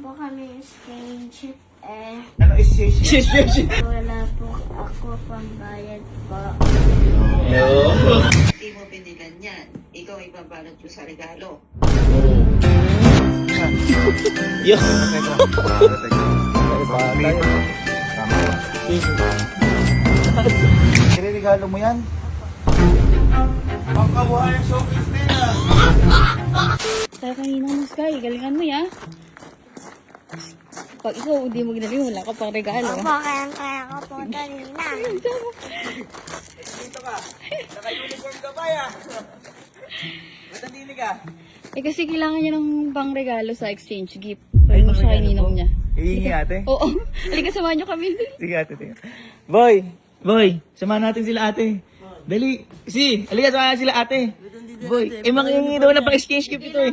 po kami exchange. Ano exchange? Wala po ako pambayad po. Hindi mo binilan yan. Ikaw ay babalot ko sa regalo. Yo. Regalo mo yan? Ang kabuhayan showcase na yan. Kaya kanina mo, Sky. Galingan mo, ya. Pag ikaw hindi mo ginali, wala ka pang regalo. Opo, kaya ko po kanina. Dito ka. Naka-uniform ka pa ya. Ba't nandini ka? Eh kasi kailangan niya ng pang regalo sa exchange gift. Pwede mo siya kaininong niya. Iingi ate? Oo. Halika, samahan niyo kami. Sige ate, sige. Boy, samahan natin sila ate. Dali, halika samahan sila ate. Boy, mangingi daw na pang exchange gift ito eh.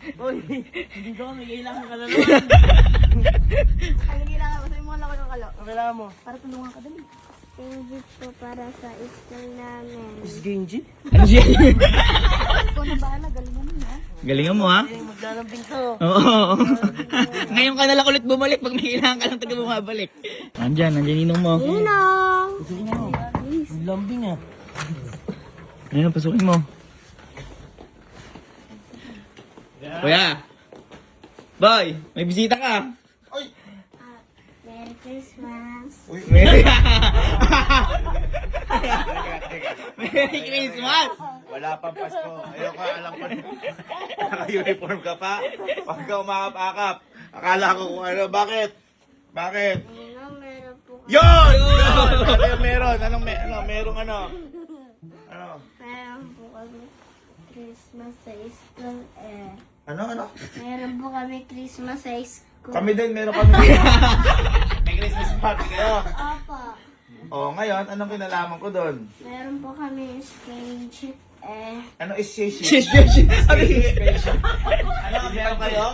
Uy, hindi ko may kailangan ka na naman. Ano kailangan mo? Sa'yo mo lang ako ng kalo. Ang kailangan mo? Para tulungan ka dali. Exchange po para sa school namin. Is Genji? Ano siya? Ikaw na bahala, galingan mo ha. Galingan mo ha? Ay, maglalambing ka. Oo. Ngayon ka na lang ulit bumalik pag may kailangan ka lang taga bumabalik. Nandyan ninong mo. Ninong! Ang lambing ah. Ninong, pasukin mo. Kuya! Boy! May bisita ka! Merry Christmas! Merry Merry Christmas! Wala pang Pasko. Ayoko, alam ko. Naka-uniform ka pa. Pag ka umakap-akap. Akala ko kung ano. Bakit? Bakit? Ninong, meron po kami. Yun! Ano yung meron? Merong ano? Ano? Meron po kami Christmas sa school Ano? Meron po kami Christmas sa school. Kami din, meron kami. May Christmas party kayo. Opo. O, ngayon, anong kinalaman ko doon? Meron po kami exchange. Ano exchange? Sabi Ano? Meron kayo?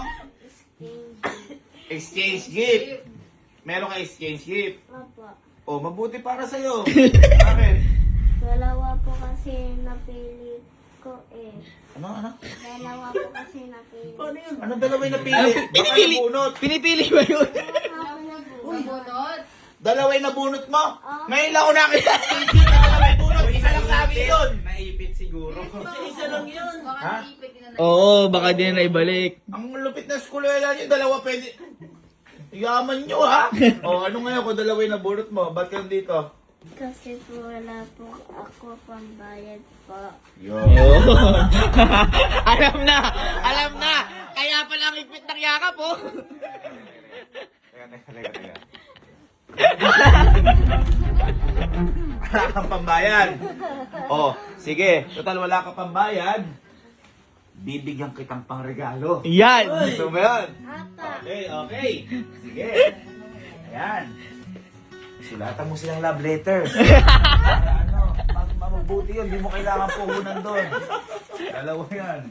Exchange gift. Meron kayo exchange gift. Opo. O, mabuti para sa'yo. Bakit? Dalawa po kasi napili ko Ano? Dalawa po kasi napili. Anong dalawa yung napili? Pinipili! Baka nabunot. Pinipili ba yun? Ako na po. Dalawa yung nabunot mo? Ngayon lang ako nakita sa TV na dalawa yung bunot. Isa lang sabi yun. Naipit siguro. Isa lang yun. Ha? Oo, baka din na ibalik. Ang lupit na skulwela niyo, dalawa pwede. Yaman nyo ha? O ano ngayon kung dalawa yung nabunot mo? Ba't ka dito? Kasi po wala po ako pambayad po. Yo. Alam na! Kaya pala ang ipit ng yakap, oh! Teka. Wala kang pambayad. O, sige. Total wala kang pambayad. Bibigyan kitang pangregalo. Yan! Gusto mo yun? Apa. Okay. Sige. Ayan. Sulatan mo silang love letter. Para mabuti yun. Di mo kailangan puhunan doon. Dalawa yan.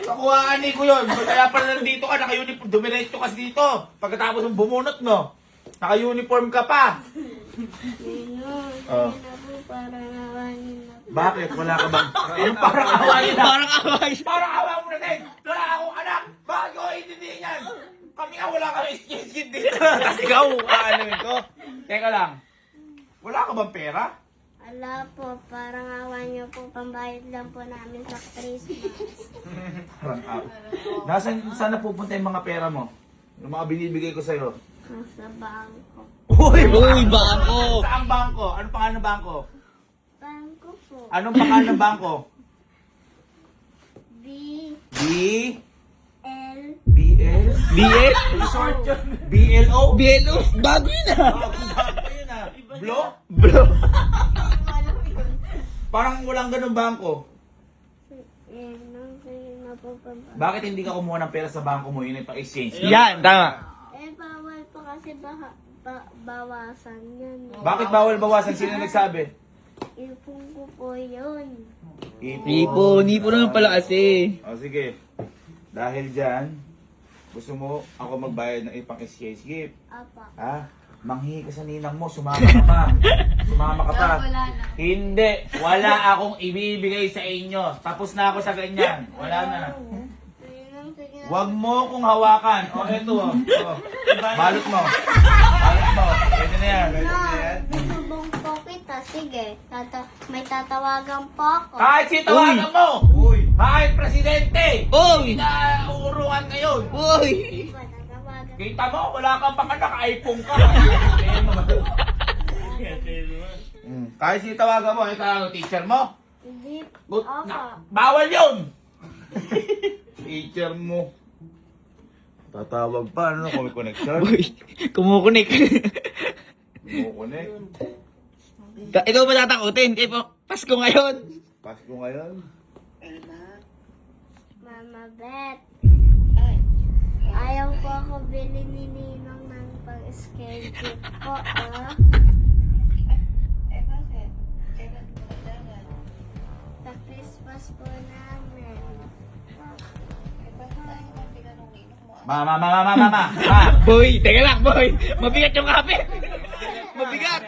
Nakuhaan ko yun. Kaya pala nandito ka, naka-uniform. Dumiretso ka dito. Pagkatapos ng bumunot, no? Naka-uniform ka pa. Ninong, Oh. hindi na po para nawanin na po. Bakit? Wala ka bang? Anong parang awayin na? Parang away. Parang awa mo na din. Wala akong anak. Bakit ko intindihin yan? Kami nga wala kami exchange dito. Tapos ikaw, aanuin ko. Teka lang. Wala ka bang pera? Wala po, parang awan niyo po, pambayad lang po namin sa Christmas. Parang awa. Saan napupunta yung mga pera mo? Yung mga binibigay ko sa'yo. Nasa bangko. Uy, bako! Saan bangko? Anong pangalan ng bangko? Bangko po. Anong pangalan ng bangko? B, B... L, BL? BL? Short yun. BLO? BLO? Bago yun ah! Bangko yun ah. Blo? Bro! Parang walang ganun bangko. nung sige na po pambayad. Bakit hindi ka kumuha ng pera sa bangko mo? Yun yung pang-exchange. Yan, tama. Bawal po kasi bawasan yan. Bakit bawal bawasan? Sino nagsabi? Ipon ko po yun. Ipon naman pala kasi. O sige. Dahil dyan, gusto mo ako magbayad ng ipang exchange gift. Apa. Ha? Manghingi ka sa ninang mo, sumama ka pa. Sumama ka pa. Hindi. Wala akong ibibigay sa inyo. Tapos na ako sa ganyan. Wala na. Ninong, sige na Huwag mo kong hawakan. O, eto. O. Balot mo. Balot mo. Pwede na yan. Bisubong po kita. Sige, may tatawagan po ako. Kahit si tawagan mo. Kahit presidente. Uy! Nauurungan ngayon. Uy! Diba, tatawagan. Kita mo, wala kang panganak. iPhone ka. Kahit si tawagan mo, ikaw teacher mo. Hindi. But, Opo. bawal yun! Teacher mo. Tatawag pa, ano kung may connection? Uy! Kumukunik. Kumukunik. Ikaw ba tatakutin? Eh, Pasko ngayon. Pasko ngayon. Mama Beth, Ay. ayaw po ako bili ni Ninong ng pag-schedule po, ah. Eh, bakit? Kailan mo kailangan? Sa Christmas po namin. Eh, bakit tayo mabigan ng ninong mo? Ma. Boy, teka lang, boy. Mabigat yung kapit. Mabigat.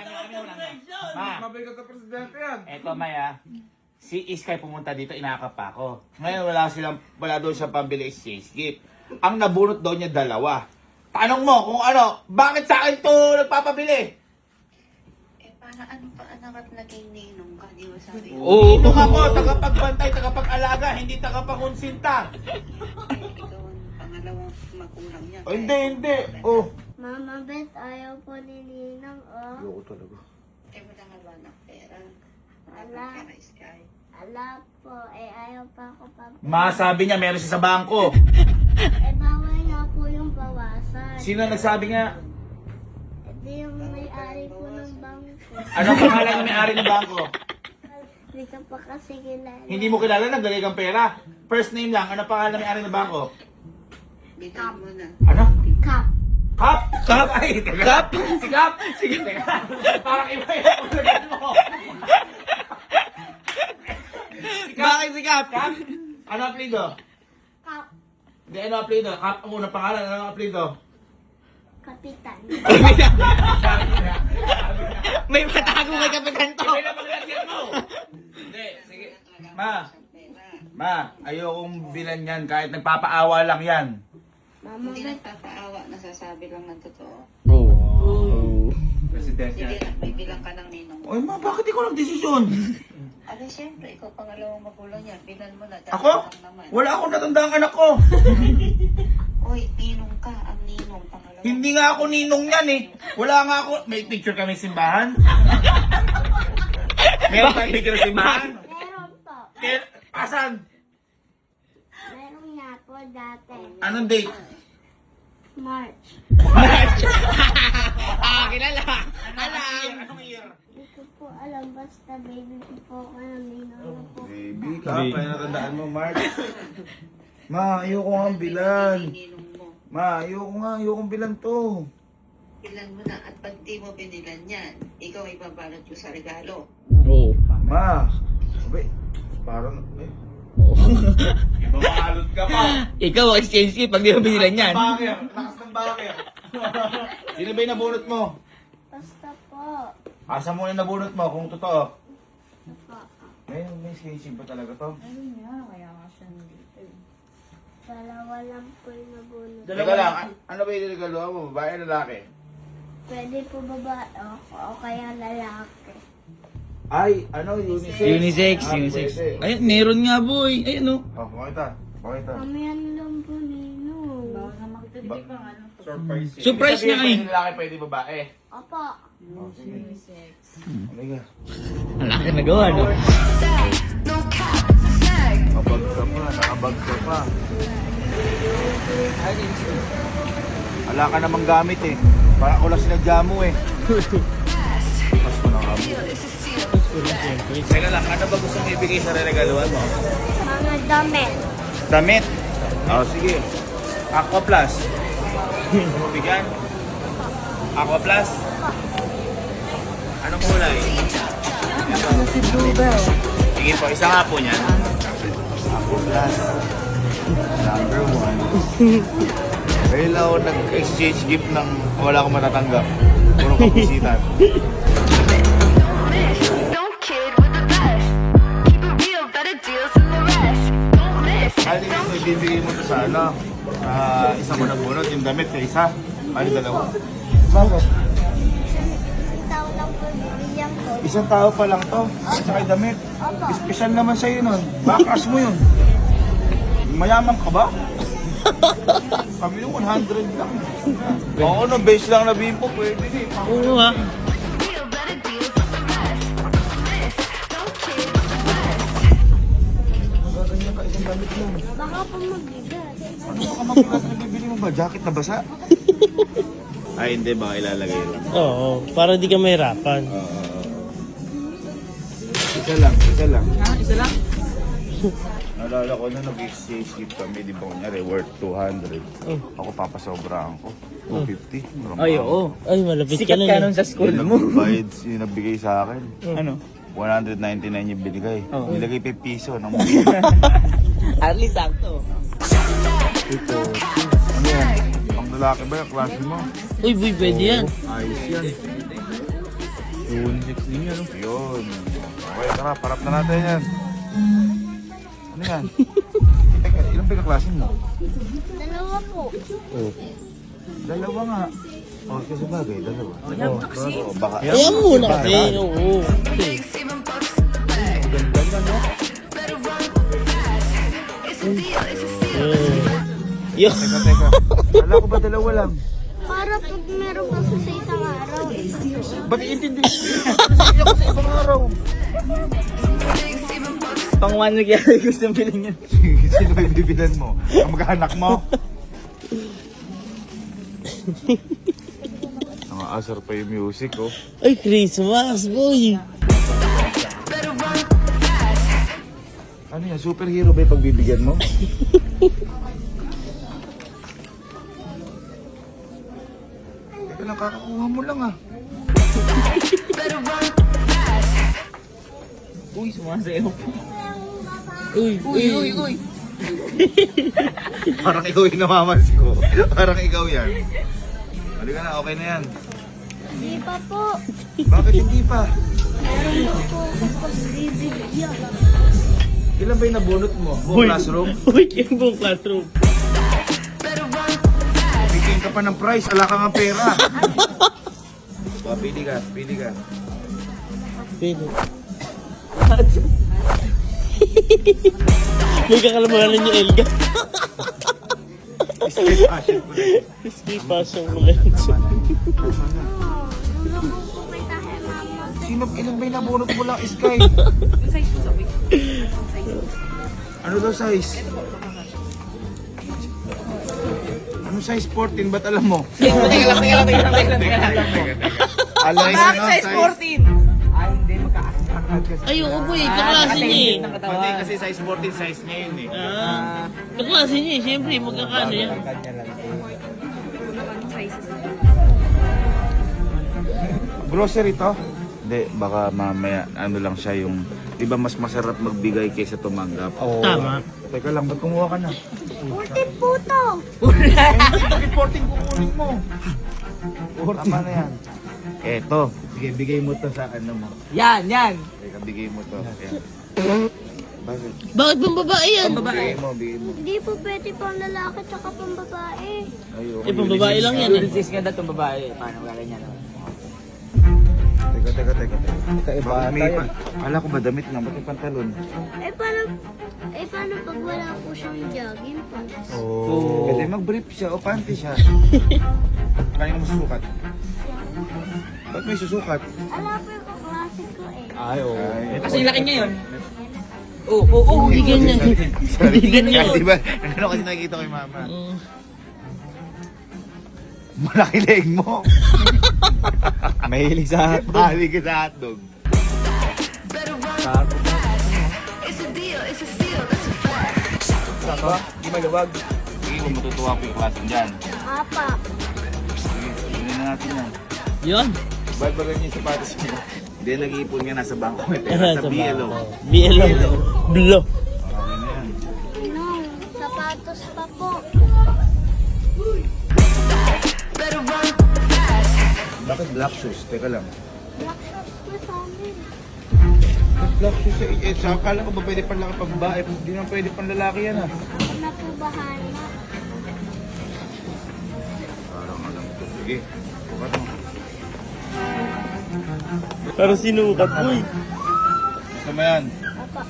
Ma. Mabigat na presidente yan. Eto, Maya. Si Iskay pumunta dito, inakap pa ako. Ngayon, wala doon siyang pambili exchange gift. Ang nabunot daw niya 2. Tanong mo kung ano, bakit sa akin to nagpapabili? Eh, para ano pa anak at naging ninong ka? Di ba sabi ko? Oo. Ninong ako, tagapagbantay, tagapag-alaga, hindi tagapangunsinta. Ikaw ang pangalawang magulang niya. Oh, hindi. Oh. Mama Beth, ayaw po ni Ninong, oh. Ayoko talaga. Eh, wala nga ba ng pera? Wala. Pera is kaya. Ala po, ayaw pa ako pa. Masabi niya, meron siya sa bangko. Bawal nga po yung bawasan. Sino nagsabi nga? Hindi yung may-ari po ng bangko. Anong pangalan ng may-ari ng bangko? Hindi ka pa kasi kilala. Hindi mo kilala, naglagay kang pera. First name lang, ano pangalan ng may-ari ng bangko? Bitan mo na. Ano? Cup. Kap? Kap? Ay, teka. Kap? Si Kap? Sige, teka. Parang iba yung ulit mo. Bakit si Kap? Kap? Ano apelido? Cup. Hindi, ano apelido? Kap ang unang pangalan, ano apelido? Kapitan. May matago kay Kapitan to. Hindi na maglagyan mo. Hindi, sige. Ma, ayokong bilan yan kahit nagpapaawa lang yan. Mama Hindi Beth, nagpapaawa, nasasabi lang ng totoo. Oo. President Sige, nagbibilang ka ng ninong mo. Oy ma, bakit ikaw nagdesisyon? Aba, siyempre, ikaw pangalawang magulang niya. Bilan mo na. Ako? Lang naman. Wala akong natandang anak ko. Oy, ninong ka. Ang ninong pangalawang. Hindi nga ako ninong yan eh. Wala nga ako. May picture kami sa simbahan. Meron tayong picture sa simbahan. meron po. Asan? Meron nga po dati. Anong date? March. Kilala. Anong year? Hindi ko po alam, basta baby ko po ako ng Ninong na po. Baby ka, kaya natandaan mo, Mark. Ma, ayoko nga ang bilan. Ninong mo. Ma, ayoko bilan to. Bilan mo na. At pag di mo binilan yan, ikaw ay babalot ko sa regalo. Oo. Ma, sabi, parang, ibabalot ka pa. Ikaw ang exchange gift pag di mo binilan yan. Bakit? Lakas ng bakit? Sino ba yung nabunot mo? Basta po. Asa mo yung nabunot mo kung totoo? Opo. May skinship ba talaga to? Dalawa lang po yung nabunod. Teka lang, ano ba yung nilagaluhan mo? Babae o lalaki? Pwede po babae o kaya lalaki. Ay, ano, unisex? Unisex, Ah, unisex. pwede. Ay, meron nga boy. Ay, ano? Oh, pakita. Kamihan lang po Ninong. Surprise niya eh. Pwede lalaki, pwede babae. Opo. Oh, sige. Halika. Wala ka nagawa, no? Nakabag ka pa. Wala ka namang gamit eh. Parang ako lang sinadya mo eh. Pasko na kami. Teka lang, ano ba gusto mong ibigay sa regaluhan mo? Mga damit. Damit? Oh, sige. Aqua Plus. Bigyan? Aqua Plus? Anong kulay? Sige po, isa nga po niyan. Aqua Plus. Number 1. Kaya lang ako nag-exchange gift ng wala akong matatanggap. Puro kapusitan. Don't kid with the best. Keep it real, better deals than the rest. Don't miss. Kaya hindi mo ibibigay mo to sa ano? Isa mo nabunot yung damit sa isa. Ano dalawa? Bakit? Isang taon lang po bibigyan ko. Isang tao pa lang to. At saka yung damit. Special naman sa'yo nun. Backrush mo yun. Mayaman ka ba? Kami yung 100 lang. Oo, no, base lang na bimpo. Pwede din. Oo ha. Feel better deals with the best. This, don't kid with the best. Magaganyan ka isang damit mo. Baka po mabigat. Ano ka magbukas na bibili mo ba? Jacket na basa? Ay, hindi ba? Ilalagay lang. Oo, para di ka mahirapan. Isa lang, isa lang. Isa lang? Naalala ko na nag-exchange gift kami, di ba kunyari, worth 200. Ako papasobrahan ko. 250. Ay, oo. Ay, malapit ka Sikat na. ka nun sa school mo. Yung nagbigay sa akin. Ano? 199 yung binigay. Oo. Nilagay pa yung piso. Ng At least sakto. ito. Ano yan? Ang lalaki ba yung klase mo? Uy, boy, pwede yan. Ayos yan. Yun, din yan. Yun. Okay, tara, parap na natin yan. Ano yan? Teka, ilang ba yung klase mo? Dalawa po. Dalawa nga. Oh, kasi bagay, dalawa. Oo, baka. Ayan muna kasi. Oo. Okay. Ganda na, no? Yo. Teka. Kala ko ba dalawa lang? Para pag meron ka sa isang araw eh. Ba't iintindi? Kasi ako sa ibang araw. Pang 1 week yan. Gusto nang bilhin yan. Sino ba yung bibilan mo? Ang mag-anak mo? Naka-asar pa yung music, oh. Ay, Christmas, boy. Ano yan? Superhero ba yung pagbibigyan mo? Teka lang, kakakuha mo lang, ah. Uy, sumasayaw po. Uy. Parang ikaw yung namamansin ko. Parang ikaw yan. Halika na, okay na yan. Hindi pa po. Bakit hindi pa? Meron daw po kapag bibigyan. Ilan ba yung nabunot mo? Buong classroom? Uy, yung buong classroom. Bigyan ka pa ng prize, ala ka nga pera. Pili ka. Pwede. May kakalamangan yung Elga. Escape passion ko na yun. Escape passion mo lang. Sino, ilan ba yung nabunot mo lang, Sky? Ano daw size? Ano size 14? Ba't alam mo? Teka lang. Alam mo Bakit size 14? Ay, hindi. Magkakasakag kasi. Ay, oo, boy. Kaklase niya eh. ng Hindi, katawan. kasi size 14, size niya yun eh. Kaklase niya eh. Siyempre, magkakano yan. Kanya lang. Grocery to? Hindi, baka mamaya, ano lang siya yung, di ba mas masarap magbigay kaysa tumanggap? Tama. Teka lang, ba't kumuha ka na? 14 po to. Reporting kukunin mo. Tama na yan. Eto, sige, bigay mo to sa ano mo. Yan. Teka, bigay mo to. Ayan. Bakit? Bakit bang babae yan? Bigay mo. Hindi po pwede pang lalaki tsaka pang babae. Ayoko. Eh, pang babae lang yan eh. Sis ka daw itong babae. Paano gaganyan? Teka. Baka may Kala ko ba damit lang, ba't may pantalon? Paano pag wala po siyang jogging pants? Oh. Pwede mag-brief siya o panty siya. Kaya mo susukat. Ba't may susukat? Alam po yung kaklase ko eh. Ay, oo. Ay, Kasi laki niya yun. Oo. Hindi ganyan. Sorry. Hindi ganyan. Di ba? Ano kasi nakikita ko yung mama? Malaki leg mo. Mahilig sa hotdog. Mahilig ka sa hotdog. It's a deal, it's a steal, that's a fact. Saka, di maluwag. Sige, kung matutuwa ko yung klase dyan. Apa. Sige, tingnan na natin yan. Yun. Bagbagan niyo yung sapatos mo. Hindi, nag-iipon nga nasa bangko. May pera sa BLO. BLO. Blo. Okay na yan. No, sapatos pa po. Bakit black shoes? Teka lang. Black shorts na sa amin. Black shoes eh. Sa akala ko ba pwede pang laki pang babae? Hindi naman pwede pang lalaki yan ah. Ako na po bahala. Sige. Sukat mo. Parang sinukat mo eh. Gusto mo yan? Opo.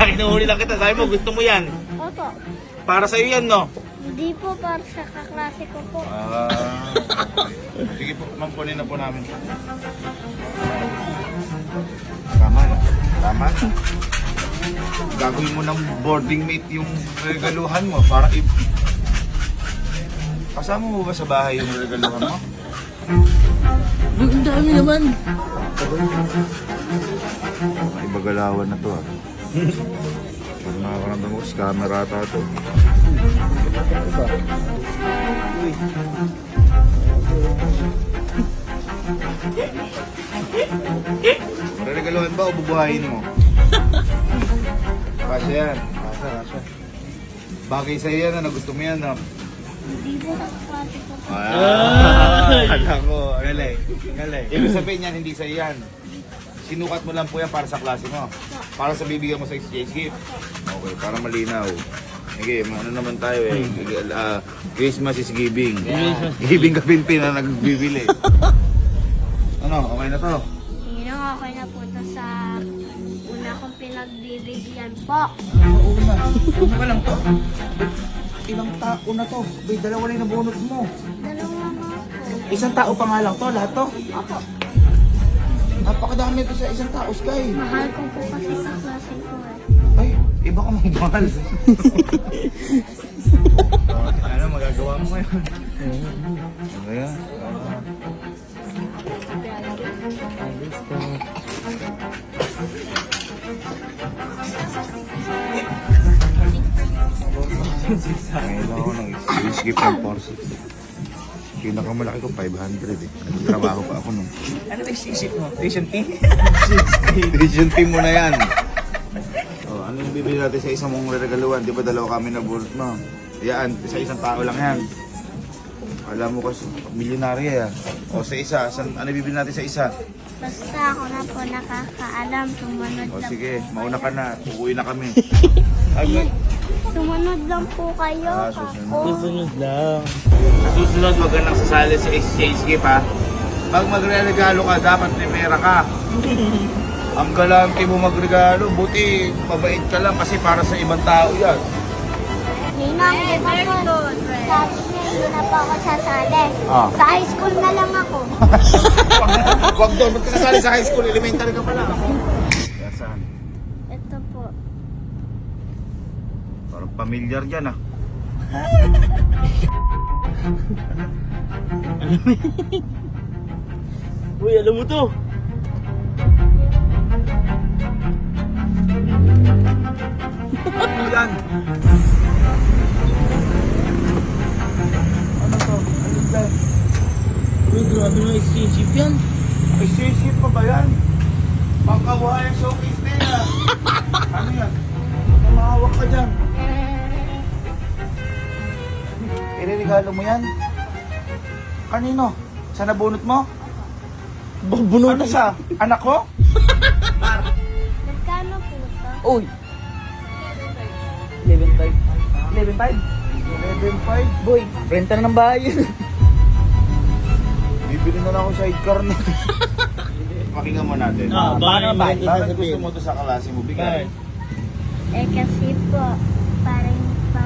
Nakinuhuli lang kita. Sabi mo, gusto mo yan. Opo. Para sa'yo yan, no? Hindi po para sa kaklase ko po. Sige po, ma'am, kunin na po namin. Tama na. Tama na. Gagawin mo ng boarding mate yung regaluhan mo para kasama mo ba sa bahay yung regaluhan mo? Ang dami naman. Iba galawan na to ah. Pag nakakaramdam mo, camera ata to. Maregaluhan ba o bubuhayin mo? Kasya yan. Kasya. Bagay sa'yo yan na gusto mo yan na. Hindi po sa kaklase ko po. Alam ko. Galing. Ibig sabihin yan, hindi sa'yo yan. Sinukat mo lang po yan para sa klase mo. Para sa bibigyan mo sa exchange gift. Okay, para malinaw. Sige, ano naman tayo eh. Christmas is giving. Giving kapinpin na nagbibili. Ano, okay na to? Hindi na okay na po ito sa una kong pinagbibigyan po. Una ka lang to. Ilang tao na to? Bay, dalawa lang na bonus mo. Dalawa nga po. Isang tao pa nga lang to, lahat to. Opo. Napakadami to sa isang tao, Sky. Mahal ko po kasi sa klase ko eh. Ay, iba ka magmahal. Ano, magagawa mo ngayon? Ano yan? Ngayon ako ng skip ng Porsche. Pinakamalaki ko 500 eh. Trabaho pa ako nung. Ano ba isip mo? Tuition fee? Tuition fee mo na yan. Oh, ano yung bibili natin sa isang mong regaluhan? Di ba dalawa kami na bulot mo? Yan, sa isang tao lang yan. Alam mo kasi, milyonarya yan. O sa isa, ano bibili natin sa isa? Basta ako na po nakakaalam. Sumunod O lang sige, po mauna ka na. Uuwi na kami. kayo. Sumunod lang po kayo. Kako. Sunod lang. Susunod, wag ka nang sasali sa exchange gift ha. Pag magre-regalo ka, dapat may pera ka. Ang galante mo magregalo, buti mabait ka lang kasi para sa ibang tao yan. Ninang, di ba po? Sabi niya, hindi na po ako sasali. Ah. Sa high school na lang ako. Wag doon, ba't ka sasali sa high school? Elementary ka pa lang. Yan saan? Ito po. Parang pamilyar dyan ah. Uy, alam mo to. Ano yan? Ano to? Ano yan? Uy, grabe na exchange yan. Exchange gift pa ba yan? Pangkabuhayan showcase na yan ah. Ano yan? Mahawak ka dyan. Iririgalo mo yan? Kanino? Sa nabunot mo? Babunod Ano sa? Anak ko? Magkano po ito? Uy! 11.5. 11.5? 11.5? Boy, renta na ng bahay yun. Bibili na lang ako sidecar na. Pakinggan mo natin. Baka naman Bakit gusto sasabihin. mo to sa klase mo? Bigay. Eh kasi po, parang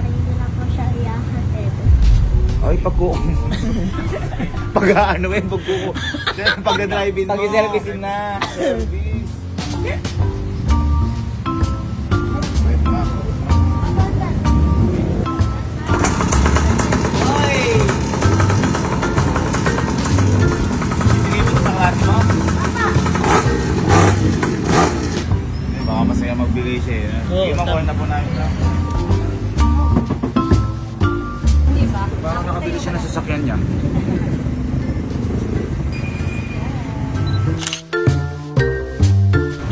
hindi na po siya iyahatid. Ay, pag-ano eh, pag-drive-in mo. Pag-servicing na. Service. Hoy! Ibigay mo sa klase mo? Baka masaya magbigay siya eh. Sige, makuha na po namin na. Parang nakabili siya ng sasakyan niya.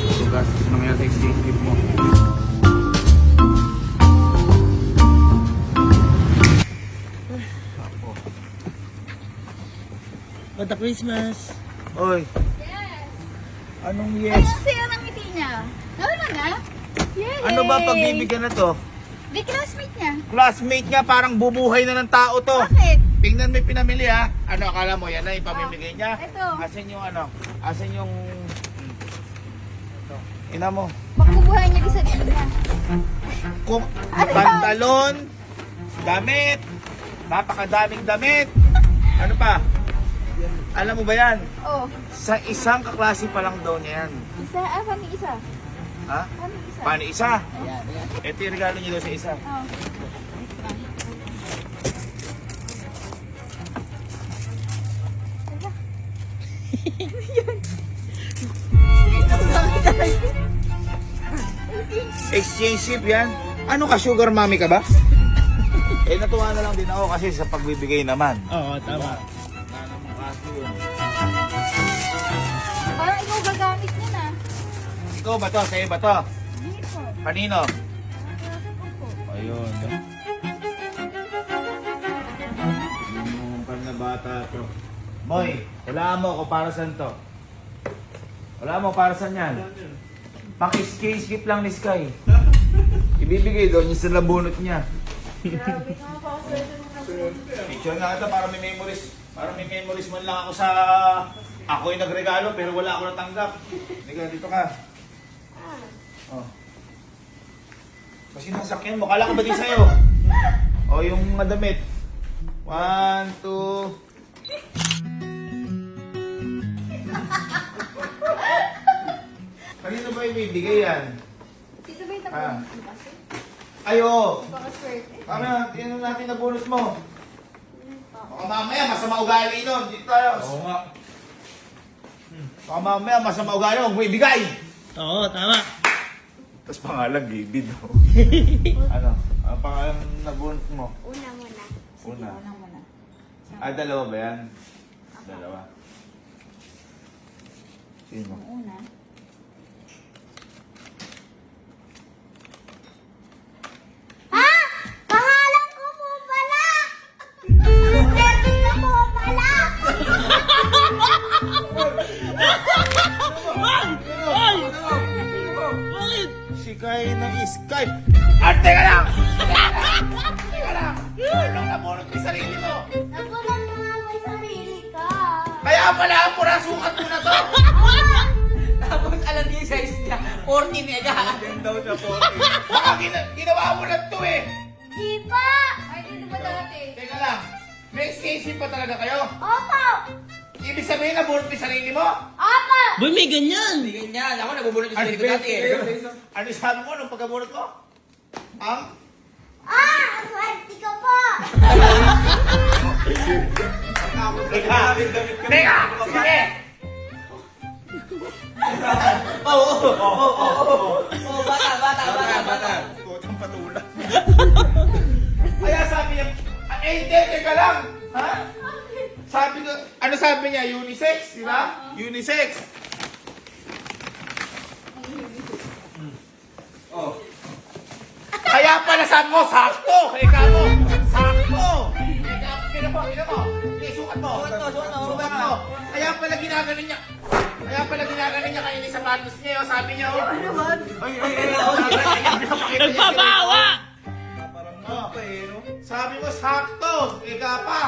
So, gastos nangyari sa exchange gift mo. Bata Christmas. Oy. Anong yes? Saya ng ngiti niya. Ano na? Yay! Ano ba pagbibigyan na to? Di classmate niya. Classmate nga, parang bubuhay na ng tao to. Bakit? Tingnan mo yung pinamili ha. Ano, akala mo yan na yung pamimigay niya? Ito. Asan yung ano? Asan yung... Ina mo. Makubuhay niya di sarili niya. Kung pantalon, damit, napakadaming damit. Ano pa? Alam mo ba yan? Oh. Sa isang kaklase pa lang daw niya yan. Isa, kami isa. Ha? Kami isa. Paano isa? Ito yung regalo niya daw sa isa. Oh. Exchange ship yan. Ano ka, sugar mommy ka ba? Eh, natuwa na lang din ako kasi sa pagbibigay naman. Oo, tama. Parang ikaw gagamit niya na. Ikaw ba to? Sa'yo ba to? Hindi po. Kanino? Opo. Ayun. Yung na bata to. Moy, wala mo kung para saan to. Wala mo para saan yan. Paki-exchange gift lang ni Sky. Ibibigay doon yung sa labunot niya. Picture nga ito para may memories. Para may memories man lang ako sa... Ako yung nagregalo pero wala ako natanggap. Liga, dito ka. Oh. Kasi nasakyan mo. Kala ko ba din sa'yo? O yung mga damit. 1, 2... Kanino ba ibibigay yan? Dito ba yung Ah. nabunod mo kasi? Ay, oo. Baka swerte. Ano, tingnan natin na bonus mo. Baka mamaya, masama ugali nun. Dito tayo. Oo nga. Baka mamaya, masama ugali, huwag mo ibigay. Oo, tama. Tapos pangalan, David. Ano? Ang pangalan na bonus mo? Una muna. Una. Unang muna. Ah, dalawa ba yan? Dalawa. Sino? Una. Ha? Pangalan ko po pala! Swerte na po pala! Bakit? Si Kai ng Skype. At teka lang! Teka lang! Anong nabunot yung sarili mo? Nagulat na nga may sarili ka. Kaya pala, pura sukat mo na to! Tapos alam niyo yung size niya. 40 mega. Yan daw siya 40. Baka ginawa mo lang to eh! Di pa! Ay, hindi ba dati? Teka lang, may exchange pa talaga kayo? Opo! Ibig sabihin na bunot yung sarili mo? Opo! Boy, may ganyan. Ganyan. Ako nabubulot yung sarili ko dati eh. Ano sabi mo nung pagkabunot mo? Ang? Ah! Swerte ka po! Teka! Teka! Sige! Oh, bata. Tutang patula. Kaya sabi niya, hindi, teka lang! Ha? Sabi ko, ano sabi niya? Unisex, di ba? Unisex. Oh. Kaya pala sabi mo, sakto! Ikaw mo, sakto! Ikaw mo, sukat mo. Sukat mo. Kaya pala ginaganon niya. Kanina sa sapatos niya, oh. Sabi niya, oh. Nagpapawa! Oh. Sabi mo, sakto! Ika pa!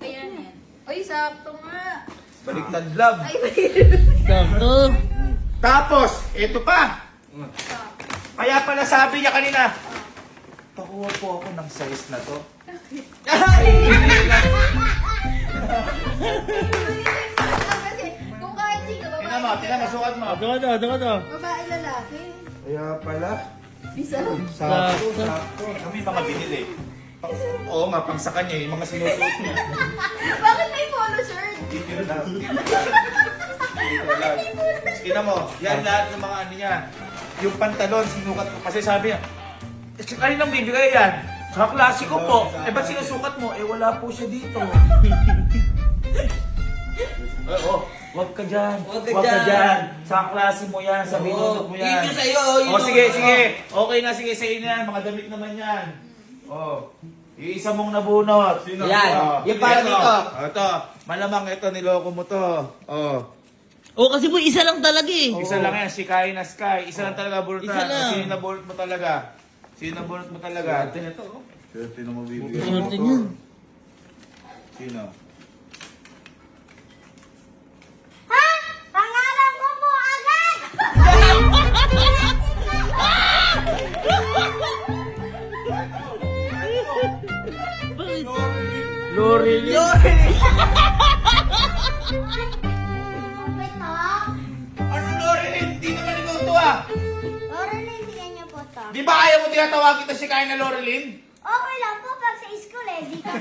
Ayan yan. Uy, sakto nga. Baliktad love. Sakto. Tapos, ito pa. Kaya pala sabi niya kanina, pakuha po ako ng size na to. Kasi kung kahit sino, Tingnan mo, sukat mo. Ito ka to. babae lalaki. Kaya pala, Bisa. sakto. Kami mga binili. Oo nga, pang sa kanya, yung mga sinusuot niya. Bakit may polo shirt? Dito lang. Tingnan mo, yan lahat ng mga ano niya. Yung pantalon, sinukat ko. Kasi sabi niya, kaninang bibigay yan? Sa klase ko po. Eh, ba't sinusukat mo? Eh, wala po siya dito. Oo, wag ka dyan. Wag ka dyan. Sa klase mo yan, sa binunod mo yan. Yun yung sa'yo. O, sige. Okay na, sige, sa'yo na yan. Mga damit naman yan. O, yung isa mong nabunot. Yan, yung para Ito. dito. Ito, malamang ito, niloko mo to. O. Oh, kasi po isa lang talaga eh. Isa lang yan, si Kai na Sky. Isa lang talaga bunot Isa lang. Kasi yung nabunot mo talaga. Sino bunot mo talaga? Ate na to. oh. Sino mo bibigyan Swerte niyan. Sino? Ha? Pangalan ko po agad! Lorel. Ito. Ano Loreline? Hindi naman ikaw to ah! Loreline, tingnan niyo po to. Di ba kaya mo tinatawag kita si Kaya na Loreline? Okay lang po pag sa school eh. Di ka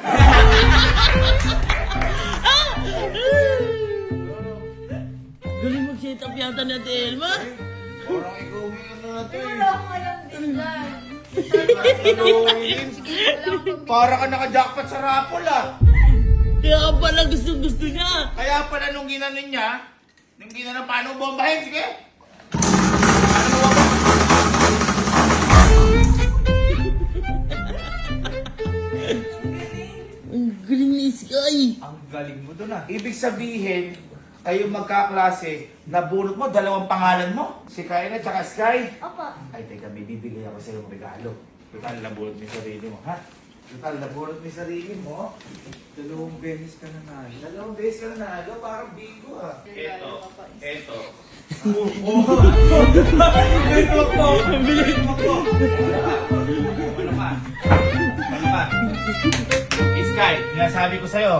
Galing mag-set up yata ni Ate Elma. Parang ikaw may ano na to eh. Para ka naka-jackpot sa raffle ah. Kaya ka pala gusto niya. Kaya pala nung ginanon niya, paano bombahin? Sige! Paano mo ba? Ang galing ni Sky. Ang galing mo doon ah. Ibig sabihin, kayo magkaklase, nabunot mo, dalawang pangalan mo. Si Kaya at saka Sky. Opo. Ay, teka, may bibigay ako sa iyong regalo. Total, nabunot mo yung sarili mo, ha? Total, nabunot mo yung sarili mo. Dalawang beses ka nanalo. Dalawang beses ka nanalo, parang bingo ah. Eto. Ano ka? Sky, sinasabi ko sa'yo.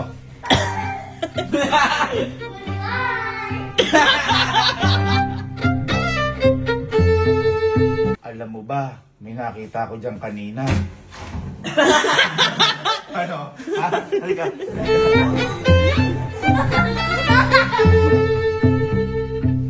Alam mo ba, may nakita ko dyan kanina. Ano? Ha? Halika.